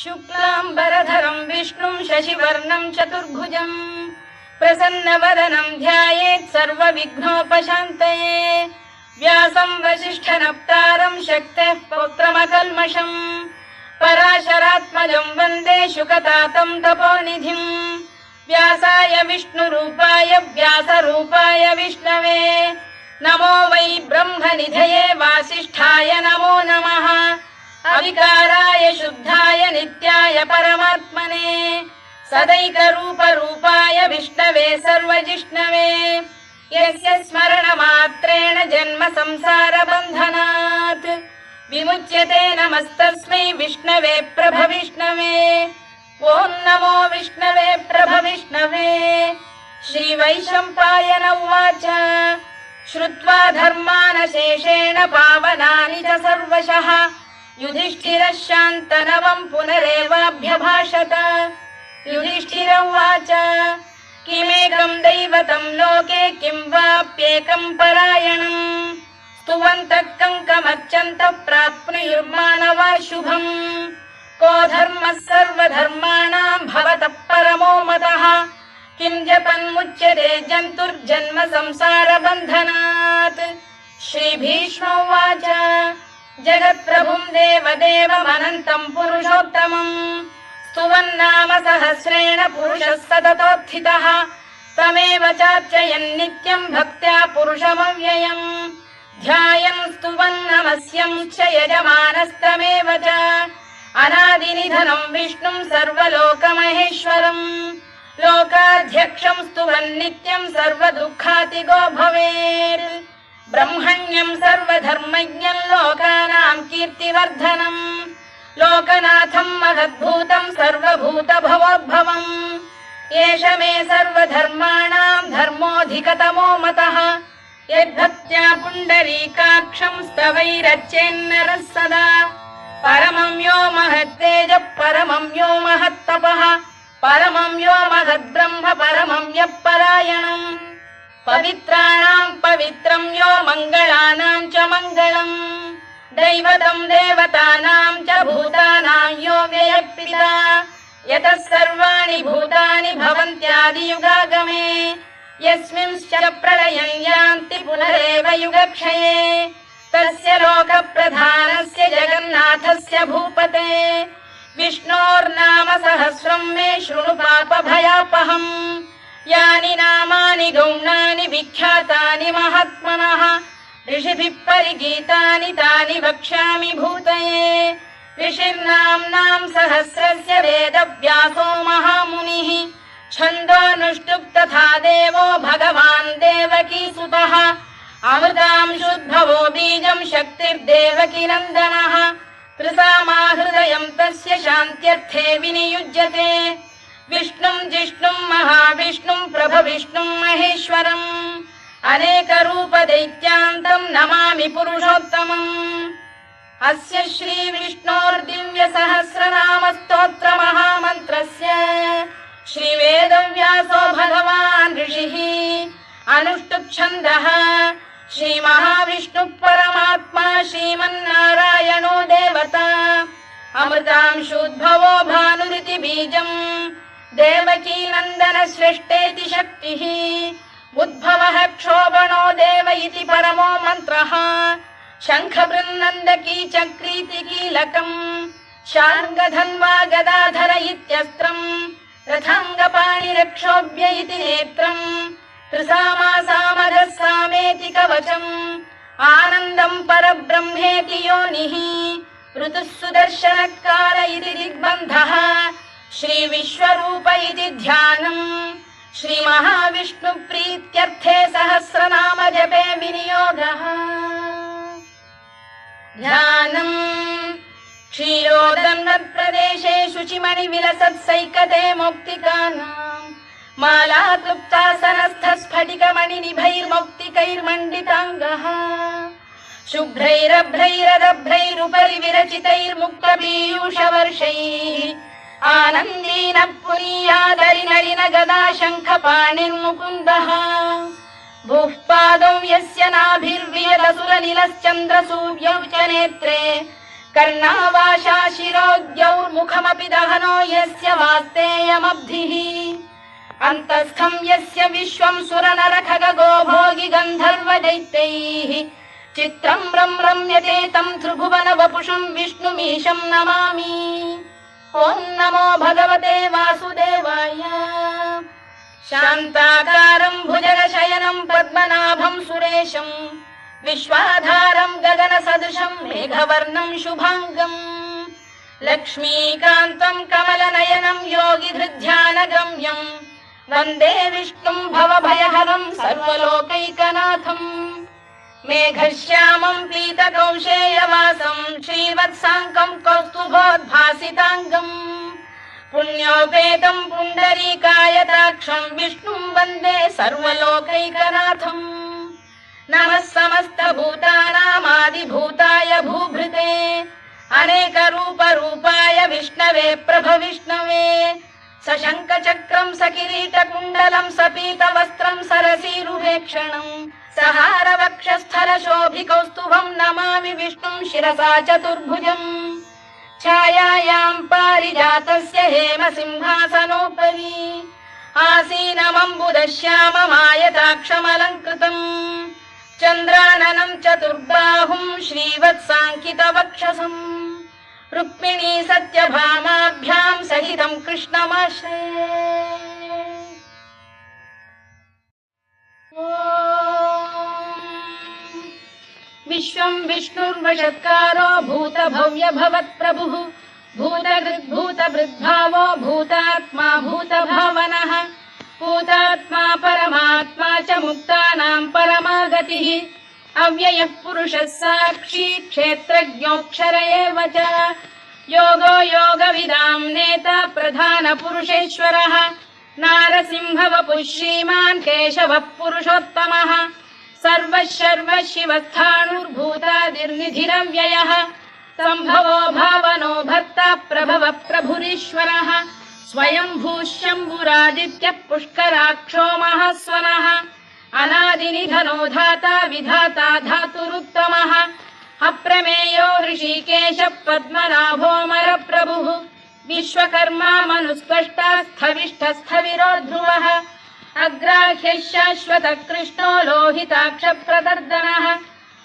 शुक्लाम्बरधरं विष्णुं शशिवर्णं चतुर्भुजं प्रसन्नवदनं ध्यायेत् सर्वविघ्नोपशान्तये। व्यासं वसिष्ठनप्तारं शक्तेः पौत्रमकल्मषं पराशरात्मजं वन्दे शुकतातं तपोनिधिं। व्यासाय विष्णुरूपाय व्यासरूपाय विष्णवे नमो वै ब्रह्मनिधये वासिष्ठाय नमो नमः। अविकाराय शुद्धाय नित्याय परमात्मने सदैकरूपरूपाय विष्णवे सर्वजिष्णवे यस्य स्मरणमात्रेण जन्म संसारबन्धनात् विमुच्यते। नमस्तस्मै विष्णवे प्रभविष्णवे। ॐ नमो विष्णवे प्रभविष्णवे। श्रीवैशम्पायन उवाच श्रुत्वा धर्मानशेषेण पावनानि च सर्वशः युधिष्ठिरः शान्तनवं पुनरेवाभ्यभाषत। युधिष्ठिर उवाच किमेकं दैवतं लोके किं वाप्येकं परायणं स्तुवन्तः कङ्कमर्चन्तः प्राप्नुयुर्मानवा शुभम्। को धर्मः सर्वधर्माणां भवतः परमो मतः किं जपन्मुच्यते जन्तुर्जन्म संसारबन्धनात्। श्रीभीष्म उवाच जगत्प्रभुं देवदेवमनन्तं पुरुषोत्तमं स्तुवन्नाम सहस्रेण पुरुषः सततोत्थितः तमेव चार्चयन् नित्यं भक्त्या पुरुषमव्ययम् ध्यायन् स्तुवन् नमस्यं च यजमानस्तमेव च अनादिनिधनं विष्णुं सर्वलोकमहेश्वरम् लोकाध्यक्षं स्तुवन् नित्यं सर्वदुःखातिगो भवेत्। ब्रह्मण्यं सर्वधर्मज्ञं लोकानां कीर्तिवर्धनम् लोकनाथं महद्भूतं सर्वभूतभवोद्भवम् एष मे सर्वधर्माणां धर्मोऽधिकतमो मतः यद्भक्त्या पुण्डरीकाक्षं स्तवैरच्चेन्नरः सदा। परमं यो महत्तेजः परमं यो महत्तपः परमं यो महद्ब्रह्म परमं यः परायणम् पवित्राणां पवित्रं यो मङ्गलानां च मङ्गलम् दैवतं देवतानां च भूतानां यो व्ययः यतः सर्वाणि भूतानि भवन्त्यादियुगागमे यस्मिंश्च प्रलयं यान्ति पुनरेव युगक्षये तस्य लोकप्रधानस्य जगन्नाथस्य भूपते विष्णोर्नाम सहस्रं मे शृणु पापभयापहम्। यानि नामानि गौणानि विख्यातानि महात्मनः ऋषिभिः परिगीतानि तानि वक्ष्यामि भूतये। ऋषिर्नाम्नां सहस्रस्य वेदव्यासो महामुनिः छन्दोऽनुष्टुप् तथा देवो भगवान् देवकीसुतः अमृतांशुद्भवो बीजं शक्तिर्देवकी नन्दनः त्रिसामा हृदयं तस्य शान्त्यर्थे विनियुज्यते। विष्णुं जिष्णुं महाविष्णुं प्रभविष्णुं महेश्वरम् अनेकरूपदैत्यान्तं नमामि पुरुषोत्तमम्। अस्य श्रीविष्णोर्दिव्यसहस्रनामस्तोत्रमहामन्त्रस्य श्रीवेदव्यासो भगवान् ऋषिः अनुष्टुप्-छन्दः श्रीमहाविष्णुः परमात्मा श्रीमन्नारायणो देवता अमृतांशुद्भवो भानुरिति बीजम् देवकी नन्दन सृष्टेति शक्तिः उद्भवः क्षोभणो देव इति परमो मन्त्रः शङ्खबृन्नन्दकी चक्रीति कीलकम् शार्ङ्गधन्वा गदाधर इत्यस्त्रम् रथाङ्गपाणिरक्षोभ्य इति नेत्रम् त्रिसामा सामगः सामेति कवचम् आनन्दम् परब्रह्मेति योनिः ऋतुः सुदर्शनकाल इति दिग्बन्धः श्रीविश्वरूप इति ध्यानम् श्रीमहाविष्णुप्रीत्यर्थे सहस्रनाम जपे विनियोगः। ध्यानम् क्षीरोदन्वत्प्रदेशे शुचिमणिविलसत्सैकते मौक्तिकानाम् मालाक्लुप्तासनस्थस्फटिकमणिनिभैर्मौक्तिकैर्मण्डिताङ्गः शुभ्रैरभ्रैरदभ्रैरुपरि विरचितैर्मुक्तपीयूषवर्षैः आनन्दीनः पुनीयादरिनलिन गदा शङ्खपाणिर्मुकुन्दः भूः पादौ यस्य नाभिर्वियदसुरनिलश्चन्द्रसूर्यौ च नेत्रे कर्णावाशा शिरोद्यौर्मुखमपि दहनो यस्य वास्तेयमब्धिः अन्तस्थं यस्य विश्वं सुरनरखगो भोगि गन्धर्वदैत्यैः चित्रं रम्यते तं त्रिभुवन वपुषं विष्णुमीशं नमामि। ॐ नमो भगवते वासुदेवाय। शान्ताकारं भुजगशयनं पद्मनाभं सुरेशं विश्वाधारं गगनसदृशं मेघवर्णं शुभाङ्गम् लक्ष्मीकान्तं कमलनयनं योगिधृध्यानगम्यं वन्दे विष्णुं भवभयहरं सर्वलोकैकनाथम् मेघश्यामं पीतकौशेयवासं श्रीवत्साङ्कं कौस्तुभोद्भासिताङ्गम् पुण्योपेतं पुण्डरीकायताक्षं विष्णुं वन्दे सर्वलोकैकनाथम् नमः समस्तभूतानामादिभूताय भूभृते अनेकरूपरूपाय विष्णवे प्रभविष्णवे सशङ्खचक्रं सकिरीटकुण्डलं सपीतवस्त्रं सरसीरुहेक्षणं सहारवक्षस्थलशोभिकौस्तुभं नमामि विष्णुं शिरसा चतुर्भुजम् छायायां पारिजातस्य हेमसिंहासनोपरि आसीनमम्बुदश्याममायताक्षमलङ्कृतम् चन्द्राननं चतुर्बाहुं श्रीवत्साङ्कितवक्षसम् रुक्मिणी सत्यभामाभ्यां सहितं कृष्णमाश्रये। विश्वं विष्णुर्वषत्कारो भूतभव्य भवत्प्रभुः भूतभृद्भावो भूतात्मा भूतभावनः भूतात्मा परमात्मा च मुक्तानां परमागतिः अव्ययः पुरुषः साक्षी क्षेत्रज्ञोऽक्षर एव च योगो योगविदां नेता प्रधानपुरुषेश्वरः नारसिंहवपुः श्रीमान् केशवः पुरुषोत्तमः सर्वशर्व शिवस्थाणुर्भूतादिर्निधिरव्ययः सम्भवो भावनो भर्ता प्रभवः प्रभुरीश्वरः स्वयंभूः शम्भुरादित्यः पुष्कराक्षो महास्वनः अनादिनिधनो धाता विधाता धातुरुत्तमः अप्रमेयो ऋषिकेशः पद्मनाभोऽमरप्रभुः विश्वकर्मा मनुस्पष्टा स्थविष्ठस्थविरो ध्रुवः अग्राह्यः शाश्वतः कृष्णो लोहिताक्षप्रदर्दनः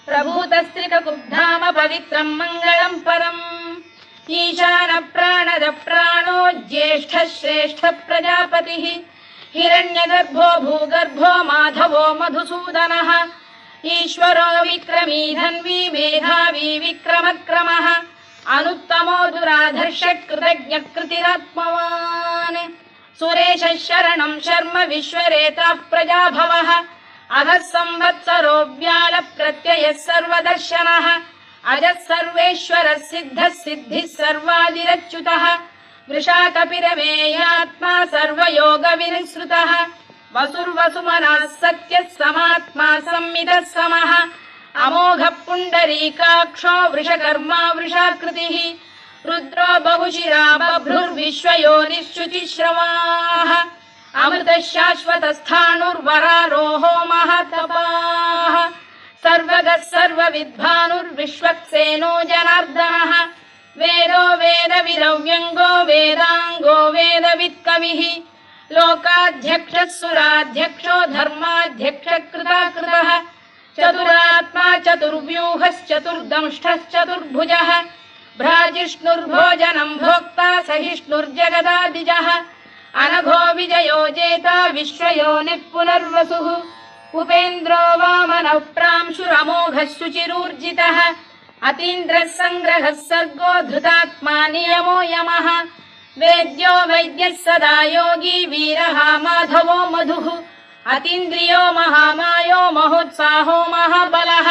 प्रभूतस्त्रिककुब्धाम पवित्रं मङ्गलं परम् ईशान प्राणद प्राणो ज्येष्ठः श्रेष्ठः प्रजापतिः हिरण्यगर्भो भूगर्भो माधवो मधुसूदनः ईश्वरो विक्रमी धन्वी मेधावी विक्रमक्रमः अनुत्तमो दुराधर्षः कृतज्ञः कृतिरात्मवान् सुरेशः शरणं शर्म विश्वरेताः प्रजाभवः अगः संवत्सरो व्याल प्रत्ययः सर्वदर्शनः अजः सर्वेश्वरः सिद्धः सिद्धिः सर्वादिरच्युतः वृषाकपिरमेयात्मा सर्वयोगविनिसृतः वसुर्वसुमनः सत्यः समात्मा संमितः समः अमोघः पुण्डरीकाक्षो वृषकर्मा वृषाकृतिः रुद्रो बहुशिरा बभ्रुर्विश्वयोनिश्चुचिश्रवाः अमृतः शाश्वतस्थाणुर्वरारोहो महातपाः सर्वगः सर्वविद्भानुर्विश्वक्सेनो जनार्दनः वेदो वेदविदव्यङ्गो वेदाङ्गो वेदवित्कविः लोकाध्यक्षः सुराध्यक्षो धर्माध्यक्षः कृताकृतः चतुरात्मा चतुर्व्यूहश्चतुर्दंष्टश्चतुर्भुजः भ्राजिष्णुर्भोजनं भोक्ता सहिष्णुर्जगदादिजः अनघो विजयो जेता विश्वयोनिः पुनर्वसुः उपेन्द्रो वामनः प्रांशुरमोघः शुचिरूर्जितः अतीन्द्रः सङ्ग्रहः सर्गो धृतात्मा नियमो यमः वेद्यो वैद्यः सदा योगी वीरः माधवो मधुः अतीन्द्रियो महामायो महोत्साहो महाबलः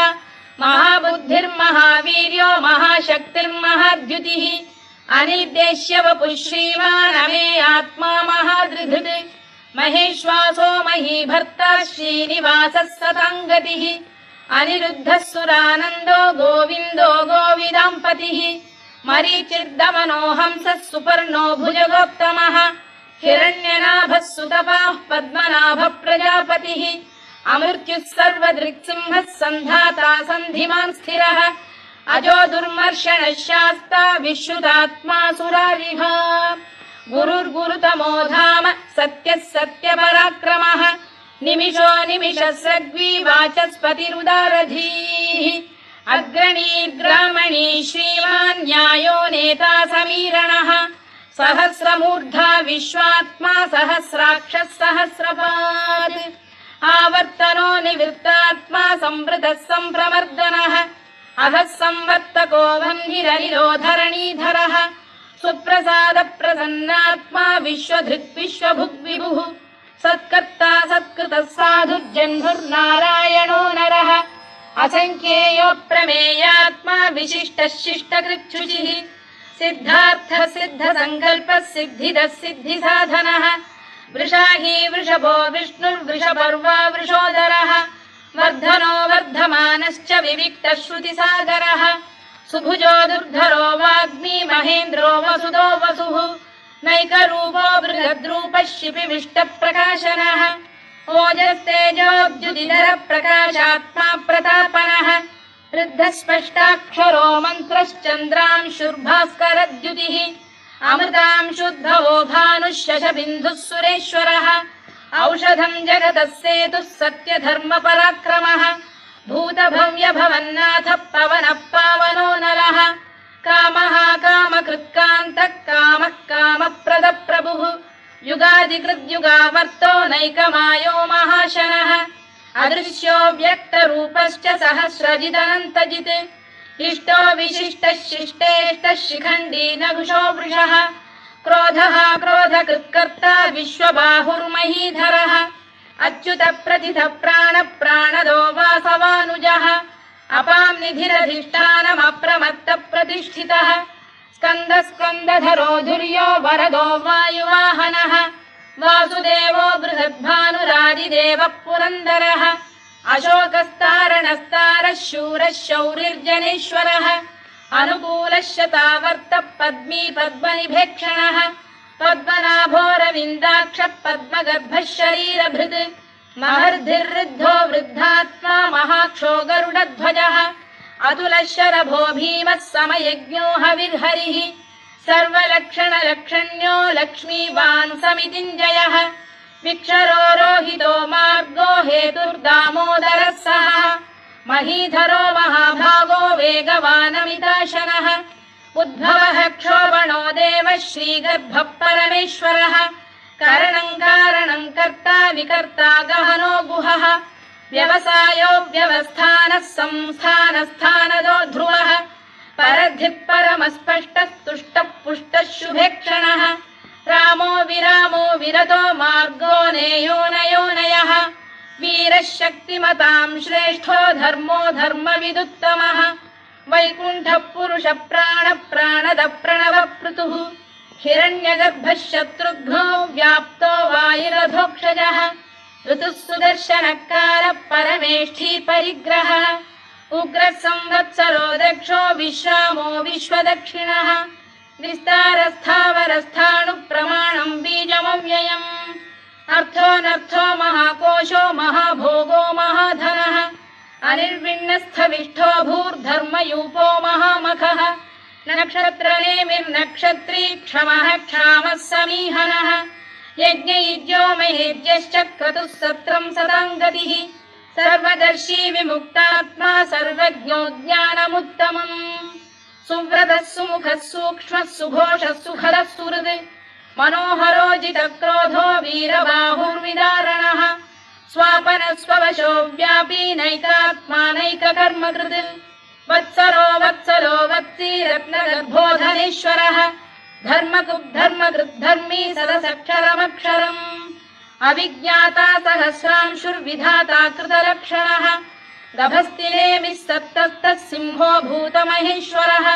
महाबुद्धिर्महावीर्यो महाशक्तिर्महाद्युतिः अनिर्देश्य वपुः श्रीमान् अमे आत्मा महाधृधृत् महेश्वासो महीभर्ता श्रीनिवासः सताङ्गतिः अनिरुद्धः सुरानन्दो गोविन्दो गोविदाम्पतिः मरीचिर्दमनो हंसः सुपर्णो भुजगोत्तमः हिरण्यनाभः सुतपाः पद्मनाभः प्रजापतिः अमृत्युः सर्वदृक्सिंहः सन्धाता सन्धिमान् स्थिरः अजो दुर्मर्षणः शास्ता विश्रुतात्मा सुरारिः गुरुर्गुरुतमो धाम सत्यः सत्यपराक्रमः निमिषो निमिषस्रग्वी वाचस्पतिरुदारधीः अग्रणीर्ग्रामणी श्रीमान् न्यायो नेता समीरणः सहस्रमूर्धा विश्वात्मा सहस्राक्षः सहस्रपात् आवर्तनो निवृत्तात्मा संवृतः सम्प्रमर्दनः अधः संवर्तको वह्निरनिरो धरणीधरः सुप्रसाद प्रसन्नात्मा विश्वधृक् विश्वभुग्विभुः सत्कर्ता सत्कृतः साधुर्जह्नुर्नारायणो नरः असंख्येयो प्रमेयात्मा विशिष्टः शिष्टकृच्छुचिः सिद्धार्थः सिद्धसङ्कल्पः सिद्धिदः सिद्धिसाधनः वृषाही वृषभो विष्णुर्वृषपर्वा वृषोदरः वर्धनो वर्धमानश्च विविक्तः श्रुतिसागरः सुभुजो दुर्धरो वाग्मी महेन्द्रो वसुदो वसुः नैकरूपो बृहद्रूपः शिपिविष्टप्रकाशनः ओजस्तेजोद्युदिधरः प्रकाशात्मा प्रतापनः वृद्धस्पष्टाक्षरो मन्त्रश्चन्द्रांशुर्भास्करद्युतिः अमृतांशुद्धवो भानुः शशबिन्दुः सुरेश्वरः औषधम् जगतः सेतुः सत्यधर्मपराक्रमः भूतभव्यभवन्नाथः पवनः पावनो नरः कामः कामकृत्कान्तः कामः कामप्रदप्रभुः युगादिकृद्युगावर्तो नैकमायो महाशनः अदृश्यो व्यक्तरूपश्च सहस्रजिदनन्तजित् इष्टो विशिष्टः शिष्टेष्टः शिखण्डी नहुषो वृषः क्रोधः क्रोधकृत्कर्ता विश्वबाहुर्महीधरः अच्युत प्रतिथ प्राण प्राणदो वासवानुजः अपां निधिरधिष्ठानमप्रमत्त प्रतिष्ठितः स्कन्द स्कन्दधरो धुर्यो वरदो वायुवाहनः वासुदेवो बृहद्भानुरादिदेवः पुरन्दरः अशोकस्तारणस्तारः शूरः शौरिर्जनेश्वरः अनुकूलः शतावर्तः पद्मी पद्मनिभेक्षणः पद्मनाभोरविन्दाक्षः पद्मगर्भः शरीरभृत् महर्धिर्वृद्धो वृद्धात्मा महाक्षो गरुडध्वजः अतुलः शरभो भीमः समयज्ञो हविर्हरिः सर्वलक्षणलक्षण्यो लक्ष्मीवान् समितिञ्जयः विक्षरो रोहितो मार्गो हेतुर्दामोदरः सः महीधरो महाभागो वेगवानमिताशनः उद्भवः क्षोभणो देवः श्रीगर्भः परमेश्वरः करणं कारणं कर्ता विकर्ता गहनो गुहः व्यवसायो व्यवस्थानः संस्थानस्थानदो ध्रुवः परधिः परमस्पष्टः तुष्टः पुष्टः शुभेक्षणः रामो विरामो विरतो मार्गो नेयोनयोनयः वीरः शक्तिमतां श्रेष्ठो धर्मो धर्मविदुत्तमः वैकुण्ठः पुरुष प्राण प्राणद प्रणव पृतुः हिरण्यगर्भः शत्रुघ्नो व्याप्तो वायुरधोक्षजः ऋतुः सुदर्शनकारः परमेष्ठी परिग्रहः उग्रः संवत्सरो दक्षो विश्रामो विश्वदक्षिणः विस्तारस्थावरस्थाणुः प्रमाणं बीजमव्ययम् अर्थोऽनर्थो महाकोशो महाभोगो महाधनः अनिर्विण्णस्थविष्ठो भूर्धर्मयूपो महामखः नक्षत्रनेमिर्नक्षत्री क्षमः क्षामः समीहनः यज्ञयुज्यो महेज्यश्च क्रतुः सत्रं सदाङ्गतिः सर्वदर्शी विमुक्तात्मा सर्वज्ञो ज्ञानमुत्तमम् सुव्रतः सुमुखः सूक्ष्मः सुघोषः सुखदः सुहृद् मनोहरो जितक्रोधो वीरबाहुर्विदारणः स्वापनः स्ववशो व्यापी नैकात्मा नैककर्मकृत् वत्सरो वत्सलो वत्सी रत्नगर्भोधनेश्वरः धर्मकृद्धर्मी सदसक्षरमक्षरम् अविज्ञाता सहस्रांशुर्विधाता कृतलक्षणः गभस्तिनेमिः सप्तस्तः सिंहो भूतमहेश्वरः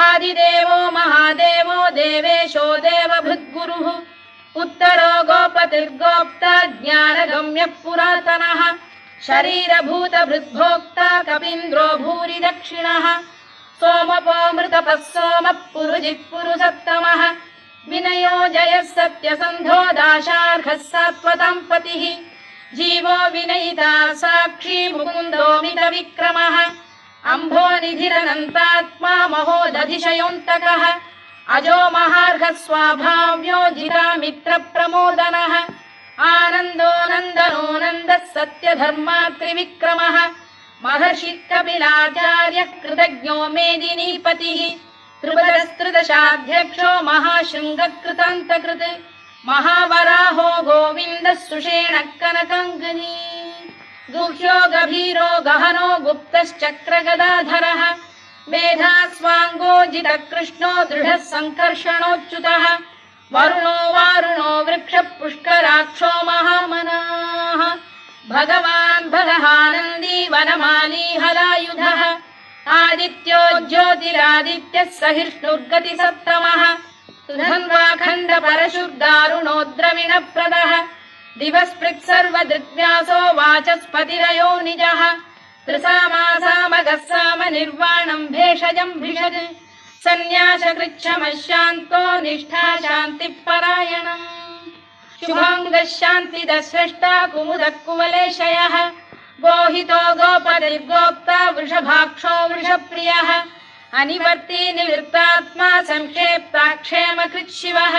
आदिदेवो महादेवो देवेशो देवभृद्गुरुः उत्तरो गोपतिर्गोप्ता ज्ञानगम्यः पुरातनः शरीरभूतभृद्भोक्ता कपीन्द्रो भूरि दक्षिणः सोमपोऽमृतपः सोमः पुरुजिः पुरुसत्तमः विनयो जयः सत्यसन्धो दाशार्हः सात्वतां पतिः जीवो विनयिता साक्षी मुकुन्दो मितविक्रमः अम्भोनिधिरनन्तात्मा महोदधिशयोऽन्तकः अजो महार्घः स्वाभाव्यो जितामित्रप्रमोदनः आनन्दो नन्दनो नन्दः सत्यधर्मात्रिविक्रमः महर्षि कपिलाचार्यः कृतज्ञो मेदिनीपतिः त्रिपदस्त्रिदशाध्यक्षो महाशृङ्गकृतान्तकृत् महावराहो गोविन्दः सुषेणः कनकाङ्गनी गुह्यो गभीरो गहनो गुप्तश्चक्रगदाधरः मेधास्वाङ्गोजितः कृष्णो दृढः सङ्कर्षणोच्युतः वरुणो वारुणो वृक्षः पुष्कराक्षो महामनाः भगवान् भगहानन्दी वनमाली हलायुधः आदित्यो ज्योतिरादित्यः सहिष्णुर्गतिसत्तमः सुधन्वाखण्ड परशुर्दारुणो द्रविणप्रदः दिवस्पृक् सर्वदृग्व्यासो वाचस्पतिरयो निजः त्रिसामासामगः साम निर्वाणम् भेषजम् भिषज सन्न्यासकृच्छमशान्तो निष्ठा शान्तिपरायणम् शुभाङ्गः शान्तिदः स्रष्टा कुमुदः कुवलेशयः गोहितो गोपतिर्गोप्ता वृषभाक्षो वृषप्रियः अनिवर्ती निवृत्तात्मा संक्षेप्ताक्षेमकृत् शिवः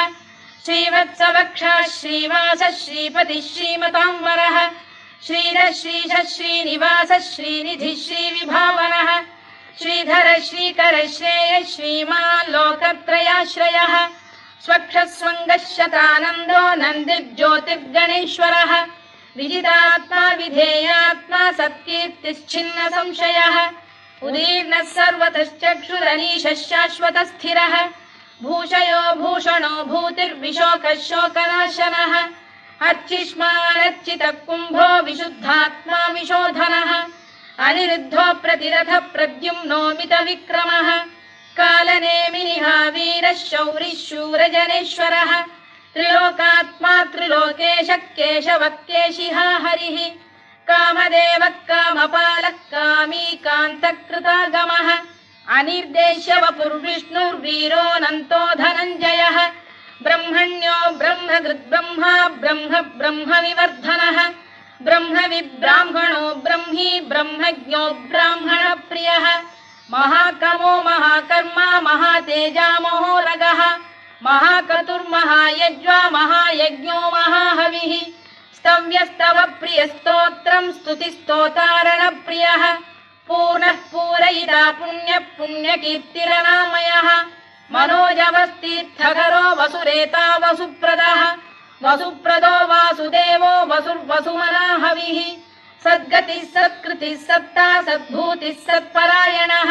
श्रीवत्सवक्षः श्रीवासः श्रीपतिः श्रीमताम्बरः श्रीधः श्रीशः श्रीनिवासः श्रीनिधिः श्रीविभावनः श्रीधर श्रीकर श्रेयः श्रीमान् लोकत्रयाश्रयः स्वक्षः स्वङ्गः शतानन्दो नन्दिर्ज्योतिर्गणेश्वरः विजितात्मा विधेयात्मा सत्कीर्तिश्चिन्न संशयः उदीर्णः सर्वतश्चक्षुरनीशः शाश्वतः स्थिरः भूषयो भूषणो भूतिर्विशोकः शोकनाशनः अर्चिष्मानर्चितः कुम्भो विशुद्धात्मा विशोधनः अनिरुद्धो प्रतिरथ प्रद्युम्नो मितविक्रमः कालनेमिनिः वीरः शौरिः शूरजनेश्वरः त्रिलोकात्मा त्रिलोकेशः केशवः केशिः हरिः कामदेवः कामपालः कामी कान्तकृतागमः अनिर्देश्य वपुर्विष्णुर्वीरोऽनन्तो धनञ्जयः ब्रह्मण्यो ब्रह्मकृद्ब्रह्मा ब्रह्म ब्रह्मविवर्धनः ब्रह्मविब्राह्मणो ब्रह्मी ब्रह्मज्ञो ब्राह्मणप्रियः महाकमो महाकर्मा महातेजा महोरगः महाक्रतुर्महायज्वा महायज्ञो महाहविः स्तव्यस्तव प्रियस्तोत्रम् स्तुतिस्तोतारणप्रियः पूर्णः पूरयिता पुण्यः पुण्यकीर्तिरनामयः मनोजवस्तीर्थकरो वसुरेता वसुप्रदः वसुप्रदो वासुदेवो वसुर्वसुमनाहविः सद्गतिः सत्कृतिः सत्ता सद्भूतिः सत्परायणः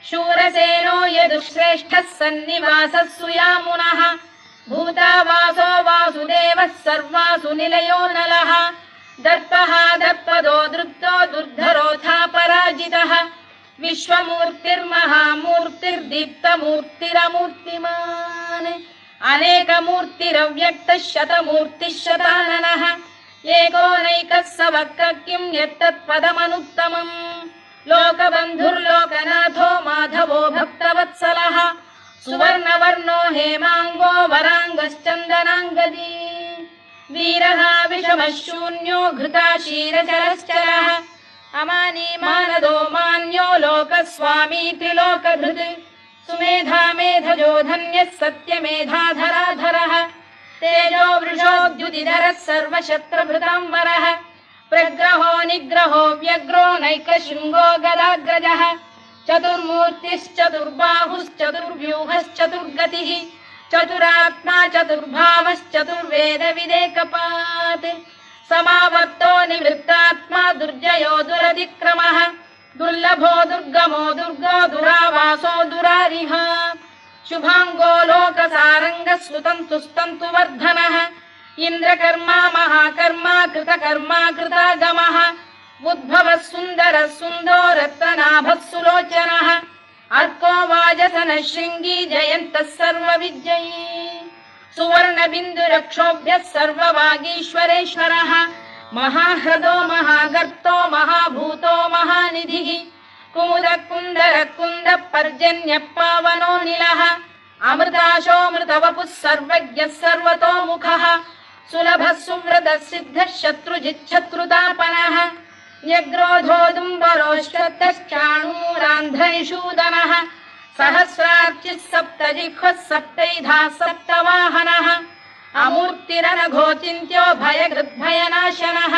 शूरसेनो यदुश्रेष्ठः सन्निवासः सुयामुनः भूतावासो वासुदेवः सर्वासु निलयो नलः दर्पः दर्पदो दृप्तो दुर्धरोऽथा पराजितः विश्वमूर्तिर्महामूर्तिर्दीप्तमूर्तिरमूर्तिमान् अनेकमूर्तिरव्यक्तः शतमूर्तिः शताननः एकोनैकः स वक्र किं यत्तत्पदमनुत्तमम् लोकबन्धुर्लोकनाथो माधवो भक्तवत्सलः सुवर्णवर्णो हेमाङ्गो वराङ्गश्चन्दनाङ्गदी वीरः विषमः शून्यो घृताशीरचरश्चरः अमानी मानदो मान्यो लोकस्वामी त्रिलोकधृत् सुमेधा मेधजो धन्यः सत्यमेधाधराधरः तेजो वृषोद्युतिधरः सर्वशत्रभृताम्बरः प्रग्रहो निग्रहो व्यग्रो नैकशृङ्गो गदाग्रजः चतुर्मूर्तिश्चतुर्बाहुश्चतुर्व्यूहश्चतुर्गतिः चतुरात्मा चतुर्भावश्चतुर्वेदविदेकपात् समावर्तो निवृत्तात्मा दुर्जयो दुरतिक्रमः दुर्लभो दुर्गमो दुर्गो दुरावासो दुरारिः शुभाङ्गो लोकसारङ्गः स्तुतन्तु वर्धनः इन्द्रकर्मा महाकर्मा कृतकर्मा कृतागमः उद्भवः सुन्दरः सुन्दो रत्ननाभः सुलोचनः अर्को वाजसनः शृङ्गी जयन्तः सर्वविजयी सुवर्णबिन्दुरक्षोभ्यः सर्ववागीश्वरेश्वरः महाह्रदो महागर्तो महाभूतो महानिधिः कुमुदः कुन्दरः कुन्दः पर्जन्यः पावनो निलः अमृताशोऽमृतवपुः सर्वज्ञः सर्वतोमुखः सुलभः सुव्रतः सिद्धः शत्रुजिच्छत्रुतापनः न्यग्रोधोदुम्बरोश्वत्तश्चाणूर सप्तमूलान्ध्रनिषूदनः सहस्रार्चिः सप्तजिह्वः सप्तैधा सप्तवाहनः अमूर्तिरनघोचिन्त्यो भयकृद्भयनाशनः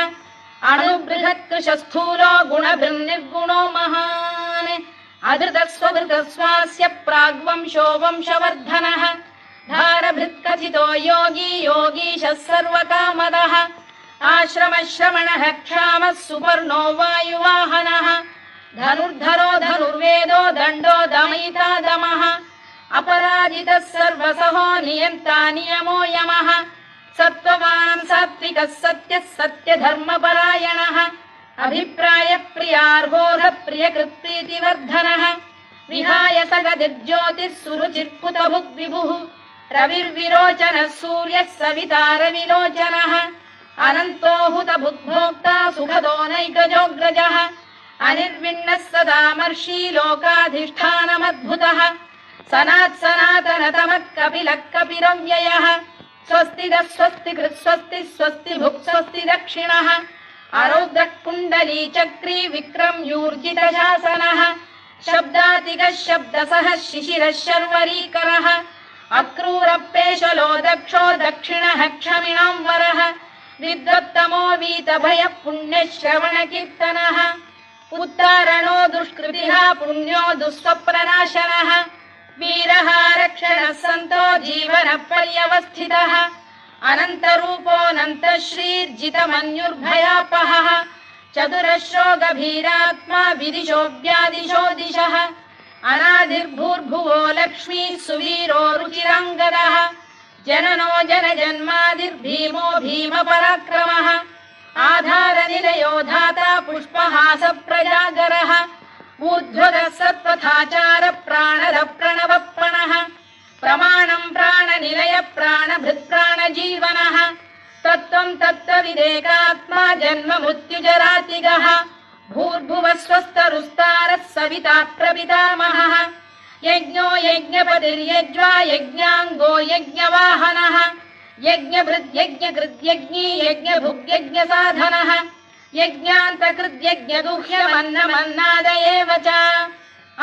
अणुबृहत्कृशस्थूलो गुणभृन्निर्गुणो महान् अधृतस्वधृतस्वास्य प्राग्वंशो वंशवर्धनः धारभृत्कथितो योगी योगीशः सर्वकामदः आश्रमश्रमणः क्षामः सुपर्णो वायुवाहनः धनुर्धरो धनुर्वेदो दण्डो दमयिता दमः अपराजितः सर्वसहो नियन्ता नियमो यमः सत्त्ववान् सात्विकः सत्यः सत्यधर्मपरायणः अभिप्रायप्रियार्होः प्रियकृत्प्रीतिवर्धनः विहाय सगदिर्ज्योतिः सुरुचिर्पुतभुग्विभुः रविर्विरोचनः सूर्यः सविता रविलोचनः अनन्तो हुतभुग्भोक्ता सुखदो नैकजोऽग्रजः अनिर्विण्णः सदामर्षी लोकाधिष्ठानमद्भुतः सनातनतमः कपिलः कपिरव्ययः स्वस्तिदः स्वस्तिकृत् स्वस्ति स्वस्ति भुक् स्वस्ति दक्षिणः आरौद्रः कुण्डली चक्री विक्रम्यूर्जितशासनः शब्दातिगः शब्दसः शिशिरः शर्वरीकरः अक्रूरपेशलो दक्षो दक्षिणः क्षमिणाम्बरः विद्वत्तमो वीतभयः पुण्यश्रवणकीर्तनः उत्तारणो दुष्कृतिः पुण्यो दुःस्वप्ननाशनः वीरः रक्षणः सन्तो जीवनपर्यवस्थितः अनन्तरूपोऽनन्तश्रीर्जितमन्युर्भयापहः चतुरश्रो गभीरात्मा विदिशो व्यादिशो दिशः अनादिर्भूर्भुवो लक्ष्मी सुवीरो रुचिराङ्गदः जननो जनजन्मादिर्भीमो भीमपराक्रमः आधारनिलयो धाता पुष्पहास प्रजागरः ऊर्ध्वगः सत्पथाचार प्राणद प्रणवप्रणः प्रमाणं प्राणनिलय प्राणभृत्प्राणजीवनः तत्त्वं तत्त्वविदेकात्मा जन्म मृत्युजरातिगः भूर्भुवः स्वस्तरुस्तारः सविता प्रपितामहः यज्ञो यज्ञपतिर्यज्वा यज्ञाङ्गो यज्ञवाहनः यज्ञभृद्यज्ञकृद्यज्ञी यज्ञभुग्यज्ञसाधनः यज्ञान्तकृद्यज्ञगुह्यमन्नमन्नादयेव च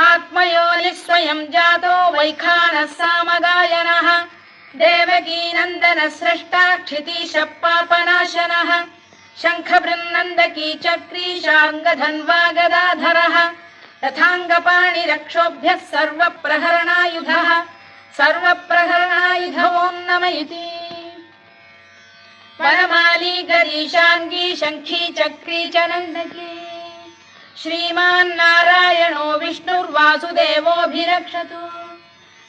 आत्मयोनिः स्वयं जातो वैखानः सामगायनः देवकीनन्दनः स्रष्टा क्षितीशः पापनाशनः शङ्खबृन्नन्दकी चक्री शार्ङ्गधन्वा गदाधरः रथाङ्गपाणिरक्षोभ्यः सर्वप्रहरणायुधः सर्वप्रहरणायुध ॐ नम इति वनमाली गरीशाङ्गी शङ्खी चक्री च नन्दकी श्रीमान्नारायणो विष्णुर्वासुदेवोऽभिरक्षतु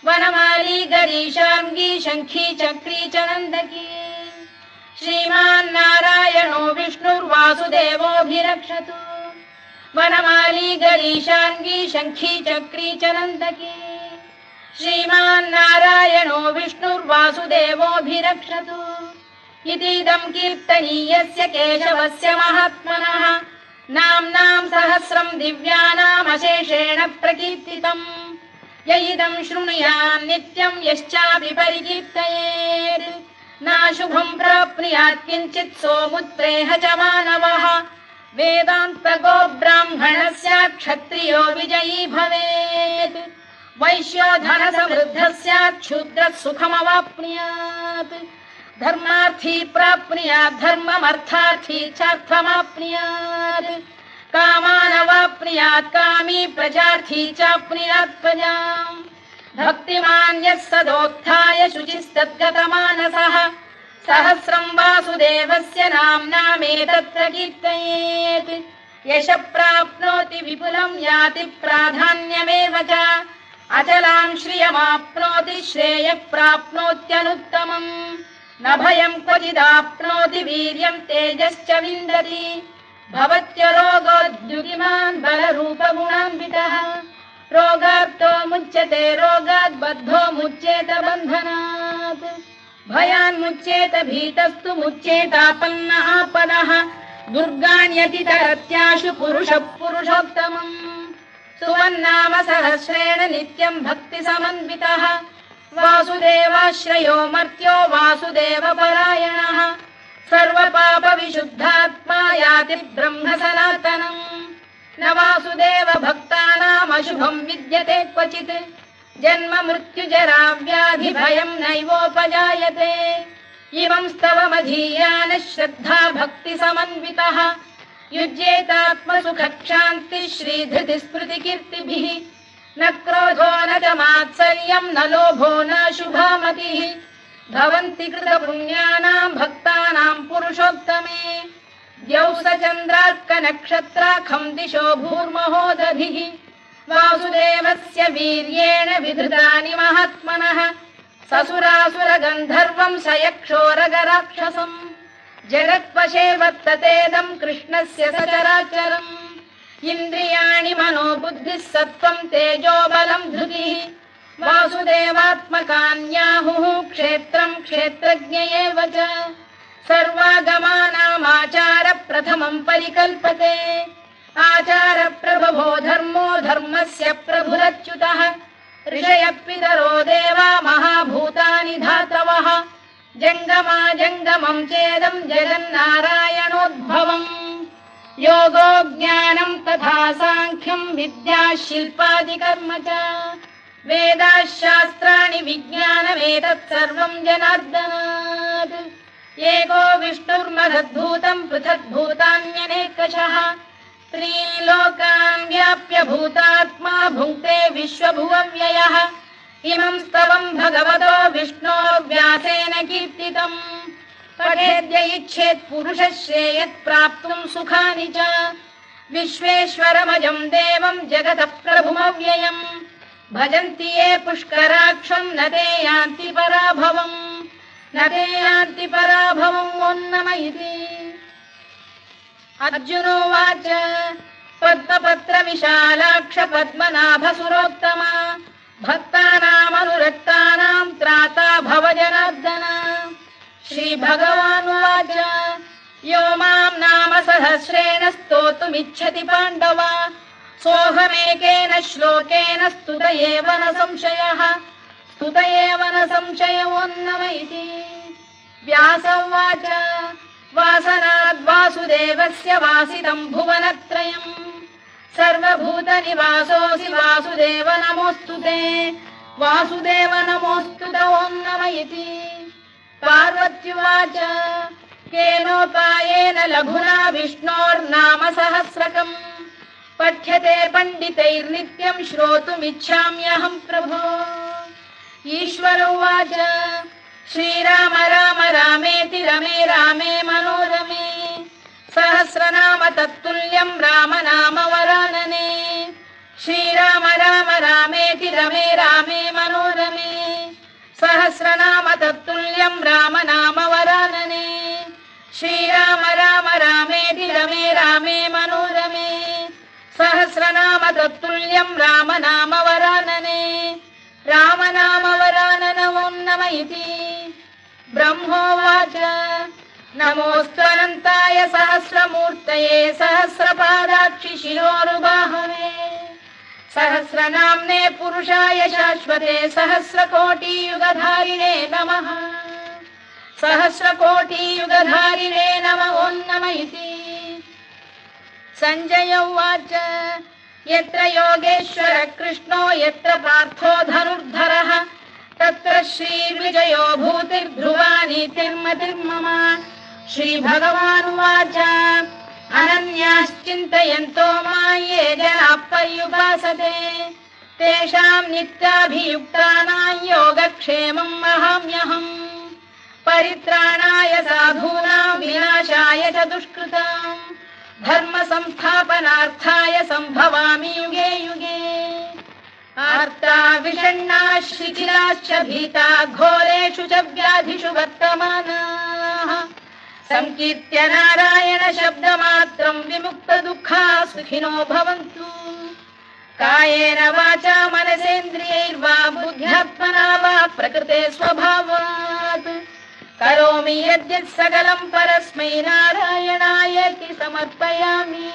वनमाली गरीशाङ्गी शङ्खी चक्री च नन्दकी श्रीमान्नारायणो विष्णुर्वासुदेवोऽभिरक्षतु वनमाली गरीशाङ्गी शङ्खी चक्री च नन्दकी श्रीमान्नारायणो विष्णुर्वासुदेवोऽभिरक्षतु इतीदं कीर्तनीयस्य केशवस्य महात्मनः नाम्नां सहस्रं दिव्यानामशेषेण प्रकीर्तितम् य इदं शृणुयात् नित्यं यश्चापि परिकीर्तयेत् नाशुभं प्राप्नुयात् किञ्चित् सोमुत्प्रेह च मानवः वेदान्तको ब्राह्मणः स्यात् क्षत्रियो विजयी भवेत् वैश्यो धनसमृद्धः स्यात् शूद्रः सुखमवाप्नुयात् धर्मार्थी प्राप्नुयात् धर्ममर्थार्थी चार्थमाप्नुयात् कामानवाप्नुयात् कामी प्रजार्थी चाप्नुयात् प्रजाम् भक्तिमान् यः सदोत्थाय शुचिस्तद्गतमानसः सहस्रं वासुदेवस्य नाम्नामेतत्र कीर्तयेत् यशः प्राप्नोति विपुलं याति प्राधान्यमेव च अचलां श्रियमाप्नोति श्रेयः प्राप्नोत्यनुत्तमम् न भयं क्वचिदाप्नोति वीर्यं तेजश्च विन्दति भवत्य रोगोद्युतिमान् बलरूपगुणान्वितः रोगार्तो मुच्यते रोगात् बद्धो मुच्येत बन्धनात् भयान्मुच्येत भीतस्तु मुच्येतापन्न आपदः दुर्गाण्यतितरत्याशु पुरुषः पुरुषोत्तमम् सुवन्नाम सहस्रेण नित्यं भक्तिसमन्वितः वासुदेवाश्रयो मर्त्यो वासुदेवपरायणः सर्वपापविशुद्धात्मा याति ब्रह्म सनातनम् न वासुदेव भक्तानाम् शुभं विद्यते क्वचित् जन्म मृत्युजरा व्याधि भयं नैवोपजायते इमं स्तवमधीयानः श्रद्धा भक्ति समन्वितः युज्येतात्मसुखक्षान्तिः श्रीधृतिस्मृतिकीर्तिभिः न क्रोधो न च मात्सर्यं न लोभो न शुभामतिः भवन्ति कृतपुण्यानां भक्तानां पुरुषोत्तमे द्यौः स चन्द्रार्कनक्षत्राखं दिशो भूर्महोदधिः वासुदेवस्य वीर्येण विधृतानि महात्मनः ससुरासुरगन्धर्वं स यक्षोरगराक्षसम् जगत्वशे वर्ततेदं कृष्णस्य सचराचरम् इन्द्रियाणि मनो बुद्धिः सत्त्वं तेजो बलं धृतिः वासुदेवात्मकान्याहुः क्षेत्रं क्षेत्रज्ञ एव च सर्वागमानामाचार प्रथमं परिकल्पते आचार प्रभवो धर्मो धर्मस्य प्रभुरच्युतः ऋषयः पितरो देवा महाभूतानि धातवः जङ्गमा जङ्गमं चेदं जगन्नारायणोद्भवम् योगो ज्ञानं तथा साङ्ख्यं विद्या शिल्पादिकर्म च वेदाः शास्त्राणि विज्ञानमेतत् सर्वं जनार्दनात् एको विष्णुर्महद्भूतं पृथग्भूतान्यनेकशः त्रीन् लोकान् व्याप्य भूतात्मा भुङ्क्ते विश्वभुवव्ययः इमं स्तवं भगवतो विष्णोः व्यासेन कीर्तितम् पठेद्य इच्छेत् पुरुषः श्रेयत् प्राप्तुं सुखानि च विश्वेश्वरमजं देवं जगतः प्रभुमव्ययम् भजन्ति ये पुष्कराक्षं न ते यान्ति पराभवम् नम इति अर्जुनोवाच पद्मपत्र विशालाक्ष पद्मनाभसुरोत्तमा भक्तानामनुरक्तानां त्राता भव जनार्दन श्रीभगवानुवाच यो मां नाम सहस्रेण स्तोतुमिच्छति पाण्डव सोऽहमेकेन श्लोकेन स्तुत एव न संशयो नम इति व्यास उवाच वासनाद् वासुदेवस्य वासितं भुवनत्रयम् सर्वभूतनिवासोऽसि वासुदेव नमोऽस्तु ते वासुदेव नमोऽस्तु ते ॐ नम इति पार्वत्युवाच केनोपायेन लघुना विष्णोर्नाम सहस्रकम् पठ्यते पण्डितैर्नित्यं श्रोतुमिच्छाम्यहं प्रभो ईश्वर उवाच श्रीराम राम रामेति रमे रामे मनोरमे सहस्रनाम तत्तुल्यं राम नाम वरानने श्रीराम राम रामेति रमे रामे मनोरमे सहस्रनाम तत्तुल्यं राम नाम वरानने श्रीराम राम रामेति रमे रामे मनोरमे सहस्रनाम तत्तुल्यं राम नाम वरानने राम नाम वरानन ॐ नम इति ब्रह्मोवाच नमोऽस्त्वनन्ताय सहस्रमूर्तये सहस्रपादाक्षि शिरोरुबाहवे सहस्रनाम्ने पुरुषाय शाश्वते सहस्रकोटियुगधारिणे नमः सहस्रकोटियुगधारिणे नमः ॐ नम इति सञ्जय उवाच यत्र योगेश्वर कृष्णो यत्र पार्थो धनुर्धरः तत्र श्रीविजयो भूतिर्ध्रुवा नीतिर्मतिर्मम श्रीभगवानुवाच अनन्याश्चिन्तयन्तो मां ये जनाः पर्युपासते तेषां नित्याभियुक्तानां योगक्षेमं वहाम्यहम् परित्राणाय साधूनां विनाशाय च दुष्कृतां धर्म संस्थापनार्थाय संभवामि युगे युगे आर्ता विषण्णा शिथिलाश्च भीता घोरेषु च व्याधिषु वर्तमानाः संकीर्त्य नारायण शब्दमात्रं विमुक्त दुःखाः सुखिनो भवन्तु कायेन वाचा मनसेन्द्रियैर्वा बुद्ध्यात्मना वा प्रकृते स्वभावात् करोमि यद्यत् सकलं परस्मै नारायणायेति समर्पयामि।